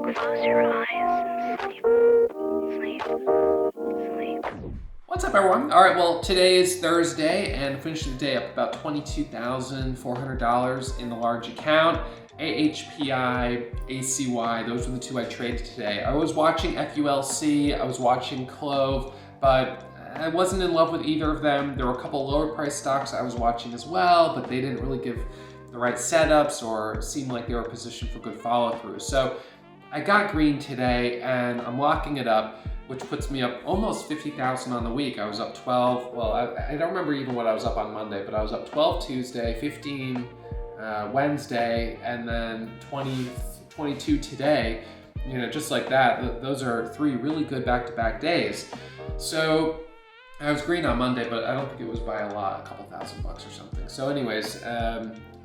Close your eyes and sleep, sleep. What's up, everyone? All right, well, today is Thursday, and finishing the day up about $22,400 in the large account. AHPI, ACY, those were the two I traded today. I was watching FULC, I was watching Clove, but I wasn't in love with either of them. There were a couple lower price stocks I was watching as well, but they didn't really give the right setups or seemed like they were positioned for good follow through. So I got green today and I'm locking it up, which puts me up almost 50,000 on the week. I was up 12, well, I don't remember even what I was up on Monday, but I was up 12 Tuesday, 15 Wednesday, and then 22 today. You know, just like that. Those are three really good back-to-back days. So I was green on Monday, but I don't think it was by a lot, a couple $1,000 or something. So anyways,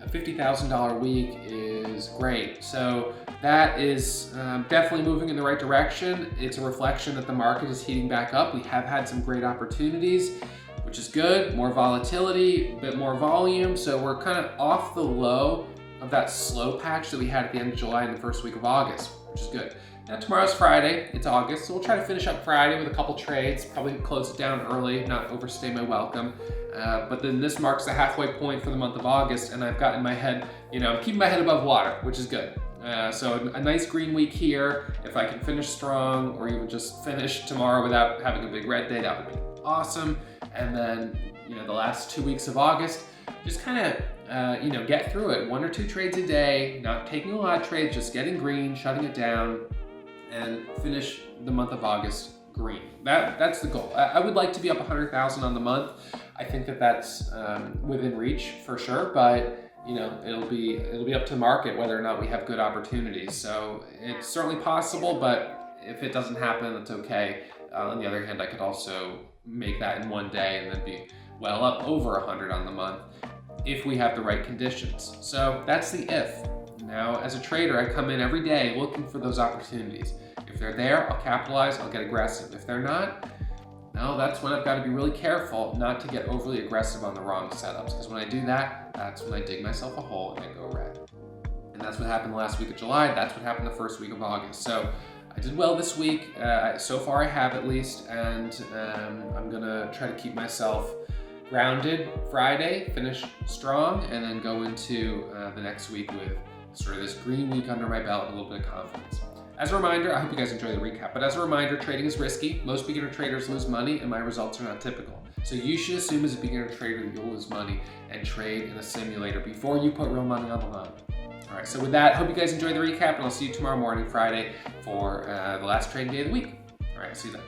a $50,000 week is great. So that is definitely moving in the right direction. It's a reflection that the market is heating back up. We have had some great opportunities, which is good. More volatility, a bit more volume. So we're kind of off the low of that slow patch that we had at the end of July and the first week of August, which is good. Now tomorrow's Friday, it's August, so we'll try to finish up Friday with a couple trades, probably close it down early, not overstay my welcome. But then this marks the halfway point for the month of August, and I've got in my head, you know, I'm keeping my head above water, which is good. So a nice green week here. If I can finish strong or even just finish tomorrow without having a big red day, that would be awesome. And then, you know, the last 2 weeks of August, just kind of, you know, get through it. 1 or 2 trades a day, not taking a lot of trades, just getting green, shutting it down, and finish the month of August green. That's the goal. I would like to be up 100,000 on the month. I think that that's within reach for sure, but you know, it'll be up to the market whether or not we have good opportunities. So it's certainly possible, but if it doesn't happen, that's okay. On the other hand, I could also make that in one day and then be well up over 100 on the month if we have the right conditions. So that's the if. Now, as a trader, I come in every day looking for those opportunities. If they're there, I'll capitalize, I'll get aggressive. If they're not, no, that's when I've got to be really careful not to get overly aggressive on the wrong setups. Because when I do that, that's when I dig myself a hole and I go red. And that's what happened the last week of July. That's what happened the first week of August. So I did well this week. So far I have at least. And I'm going to try to keep myself grounded Friday, finish strong, and then go into the next week with sort of this green week under my belt and a little bit of confidence. As a reminder, I hope you guys enjoy the recap, but as a reminder, trading is risky. Most beginner traders lose money and my results are not typical. So you should assume as a beginner trader that you'll lose money and trade in a simulator before you put real money on the line. All right, so with that, hope you guys enjoy the recap and I'll see you tomorrow morning, Friday, for the last trading day of the week. All right, see you then.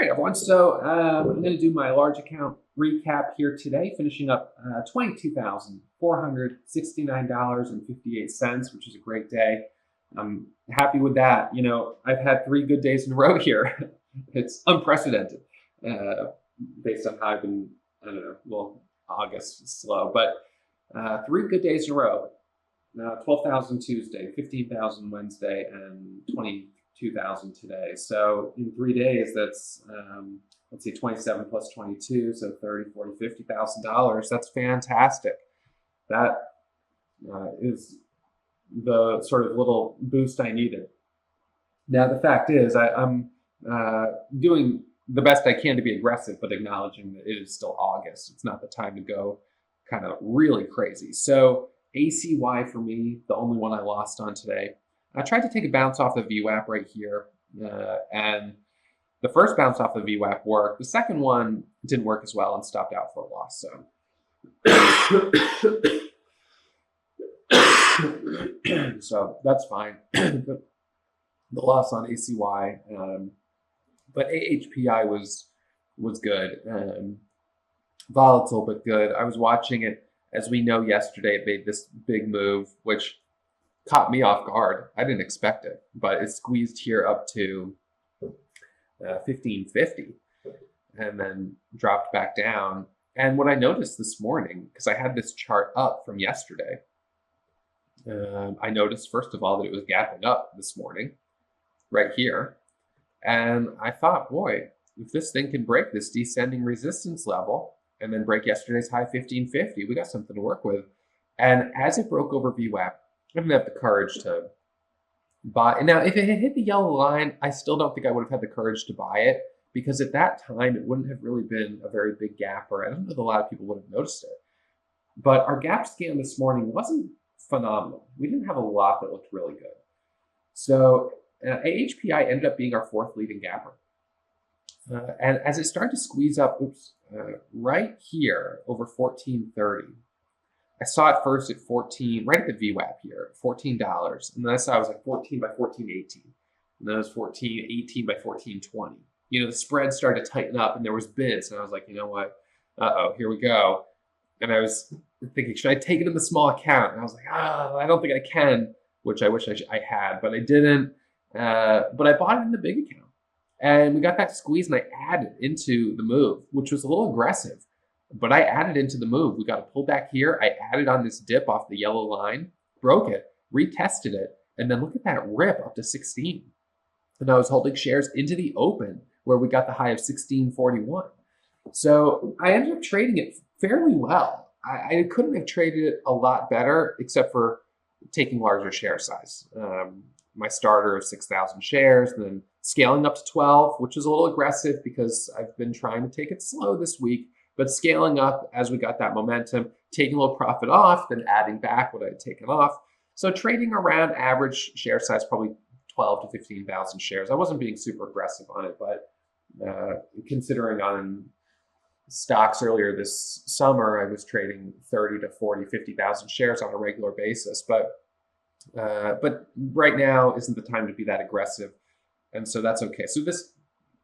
Everyone. So I'm going to do my large account recap here today, finishing up $22,469.58, which is a great day. I'm happy with that. You know, I've had 3 good days in a row here. It's unprecedented based on how I've been, I don't know, well, August is slow, but 3 good days in a row. 12,000 Tuesday, 15,000 Wednesday, and 22,000 today. So in 3 days, that's, let's see, 27 plus 22, so 30, 40, $50,000. That's fantastic. That is the sort of little boost I needed. Now, the fact is, I'm doing the best I can to be aggressive, but acknowledging that it is still August. It's not the time to go kind of really crazy. So ACY for me, the only one I lost on today. I tried to take a bounce off the VWAP right here, and the first bounce off the VWAP worked. The second one didn't work as well and stopped out for a loss. So that's fine. The loss on ACY, but AHPI was good, volatile but good. I was watching it. As we know, yesterday it made this big move, which caught me off guard. I didn't expect it, but it squeezed here up to 1550 and then dropped back down. And what I noticed this morning, because I had this chart up from yesterday, I noticed, first of all, that it was gapping up this morning, right here. And I thought, boy, if this thing can break this descending resistance level and then break yesterday's high 1550, we got something to work with. And as it broke over VWAP, I didn't have the courage to buy. Now, if it had hit the yellow line, I still don't think I would have had the courage to buy it, because at that time, it wouldn't have really been a very big gap, or I don't know that a lot of people would have noticed it. But our gap scan this morning wasn't phenomenal. We didn't have a lot that looked really good. So AHPI ended up being our fourth leading gapper. And as it started to squeeze up, right here over 1430, I saw it first at 14, right at the VWAP here, $14. And then I saw it was like 14 by 1418. And then it was 1418 by 1420. The spread started to tighten up and there was bids. And I was like, you know what? Uh-oh, here we go. And I was thinking, should I take it in the small account? And I was like, I don't think I can, which I wish I had, but I didn't. But I bought it in the big account. And we got that squeeze and I added into the move, which was a little aggressive. But I added into the move. We got a pullback here. I added on this dip off the yellow line, broke it, retested it, and then look at that rip up to 16. And I was holding shares into the open where we got the high of 1641. So I ended up trading it fairly well. I couldn't have traded it a lot better, except for taking larger share size. My starter of 6,000 shares, and then scaling up to 12, which is a little aggressive because I've been trying to take it slow this week, but scaling up as we got that momentum, taking a little profit off, then adding back what I had taken off. So trading around average share size, probably 12 to 15,000 shares. I wasn't being super aggressive on it, but considering on stocks earlier this summer, I was trading 30 to 40, 50,000 shares on a regular basis. But right now isn't the time to be that aggressive. And so that's okay. So this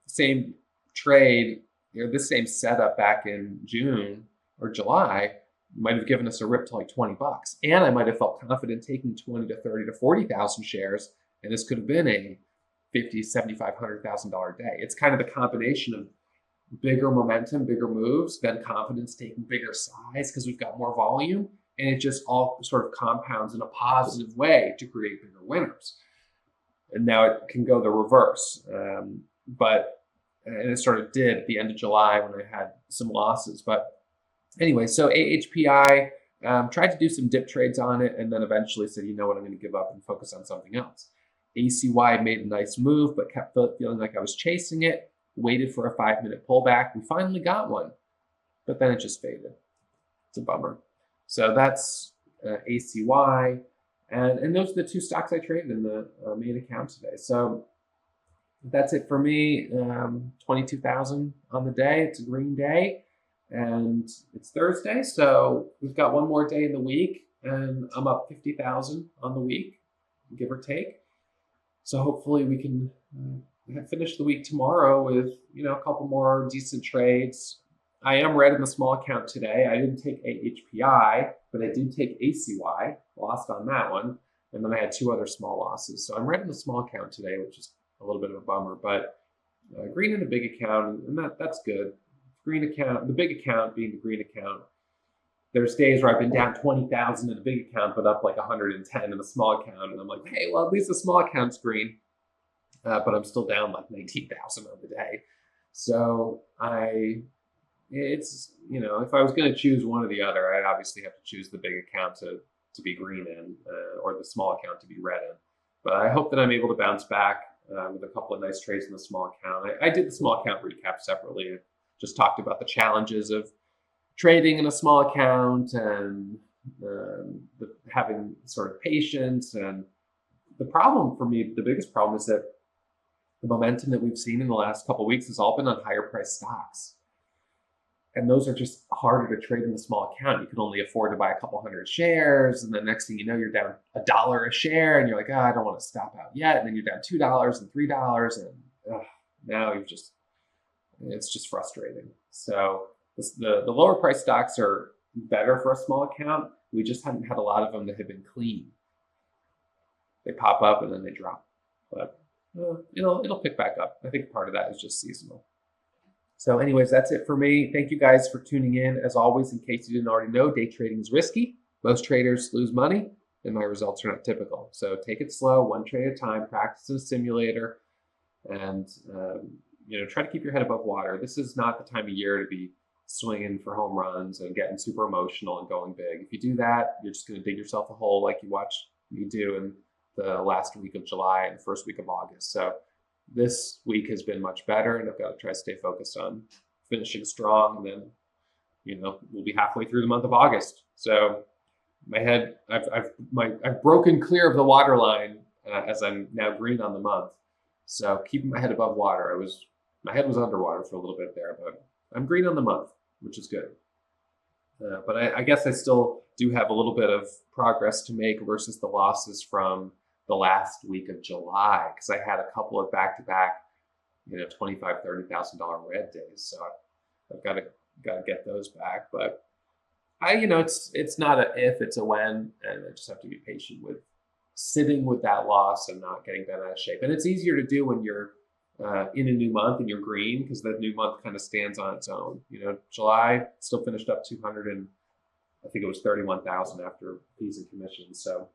same trade, this same setup back in June or July might have given us a rip to like $20. And I might have felt confident taking 20 to 30 to 40,000 shares. And this could have been a $50,000, $75,000, $100,000 day. It's kind of the combination of bigger momentum, bigger moves, then confidence taking bigger size because we've got more volume. And it just all sort of compounds in a positive way to create bigger winners. And now it can go the reverse. And it sort of did at the end of July when I had some losses. But anyway, so AHPI, tried to do some dip trades on it and then eventually said, you know what, I'm going to give up and focus on something else. ACY made a nice move, but kept feeling like I was chasing it, waited for a 5-minute pullback. We finally got one, but then it just faded. It's a bummer. So that's ACY. And those are the two stocks I traded in the main account today. So that's it for me. 22,000 on the day. It's a green day and it's Thursday. So we've got one more day in the week and I'm up 50,000 on the week, give or take. So hopefully we can finish the week tomorrow with, a couple more decent trades. I am red in the small account today. I didn't take AHPI, but I did take ACY, lost on that one. And then I had 2 other small losses. So I'm red in the small account today, which is a little bit of a bummer, but green in the big account, and that's good. Green account, the big account being the green account. There's days where I've been down 20,000 in the big account, but up like 110 in the small account. And I'm like, hey, well, at least the small account's green. But I'm still down like 19,000 on the day. So if I was going to choose one or the other, I'd obviously have to choose the big account to be green in, or the small account to be red in. But I hope that I'm able to bounce back with a couple of nice trades in the small account. I did the small account recap separately. I just talked about the challenges of trading in a small account and having sort of patience. And the problem for me, the biggest problem is that the momentum that we've seen in the last couple of weeks has all been on higher price stocks. And those are just harder to trade in the small account. You can only afford to buy a couple hundred shares. And the next thing you know, you're down $1 a share. And you're like, I don't want to stop out yet. And then you're down $2 and $3. And now it's just frustrating. So the lower price stocks are better for a small account. We just haven't had a lot of them that have been clean. They pop up and then they drop. But it'll pick back up. I think part of that is just seasonal. So anyways, that's it for me. Thank you guys for tuning in. As always, in case you didn't already know, day trading is risky. Most traders lose money, and my results are not typical. So take it slow, one trade at a time, practice in a simulator, and try to keep your head above water. This is not the time of year to be swinging for home runs and getting super emotional and going big. If you do that, you're just going to dig yourself a hole like you watched me do in the last week of July and the first week of August. So this week has been much better, and I've got to try to stay focused on finishing strong, and then we'll be halfway through the month of August. So my head, I've broken clear of the water line as I'm now green on the month. So keeping my head above water. My head was underwater for a little bit there, but I'm green on the month, which is good. But I guess I still do have a little bit of progress to make versus the losses from the last week of July, because I had a couple of back-to-back, $25,000, $30,000 red days. So I've got to get those back. But it's not a if, it's a when, and I just have to be patient with sitting with that loss and not getting bent out of shape. And it's easier to do when you're in a new month and you're green, because the new month kind of stands on its own. July still finished up 200 and I think it was 31,000 after fees and commissions. So,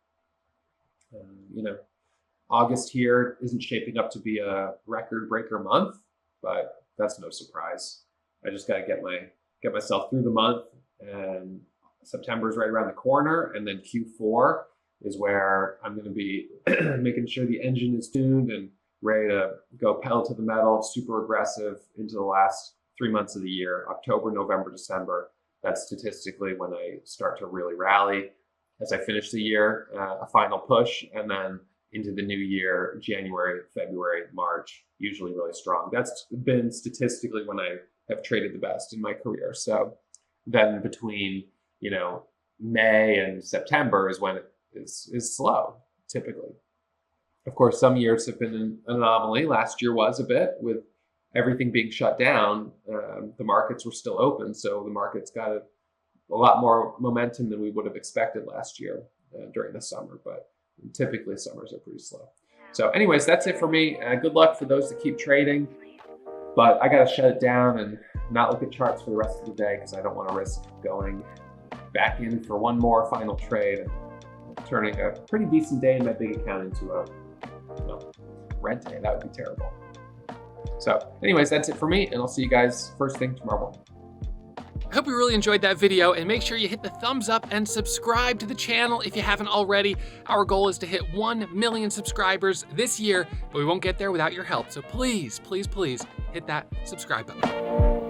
August here isn't shaping up to be a record breaker month, but that's no surprise. I just got to get myself through the month, and September is right around the corner, and then Q4 is where I'm going to be making sure the engine is tuned and ready to go pedal to the metal, super aggressive into the last 3 months of the year, October, November, December. That's statistically when I start to really rally. As I finish the year, a final push, and then into the new year, January, February, March, usually really strong. That's been statistically when I have traded the best in my career. So then between, May and September is when it is slow, typically. Of course, some years have been an anomaly. Last year was a bit, with everything being shut down. The markets were still open, so the markets got a lot more momentum than we would have expected last year during the summer. But typically, summers are pretty slow. So anyways, that's it for me. Good luck for those that keep trading. But I got to shut it down and not look at charts for the rest of the day, because I don't want to risk going back in for one more final trade and turning a pretty decent day in my big account into a red day. That would be terrible. So anyways, that's it for me, and I'll see you guys first thing tomorrow morning. I hope you really enjoyed that video, and make sure you hit the thumbs up and subscribe to the channel if you haven't already. Our goal is to hit 1 million subscribers this year, but we won't get there without your help. So please, please, please hit that subscribe button.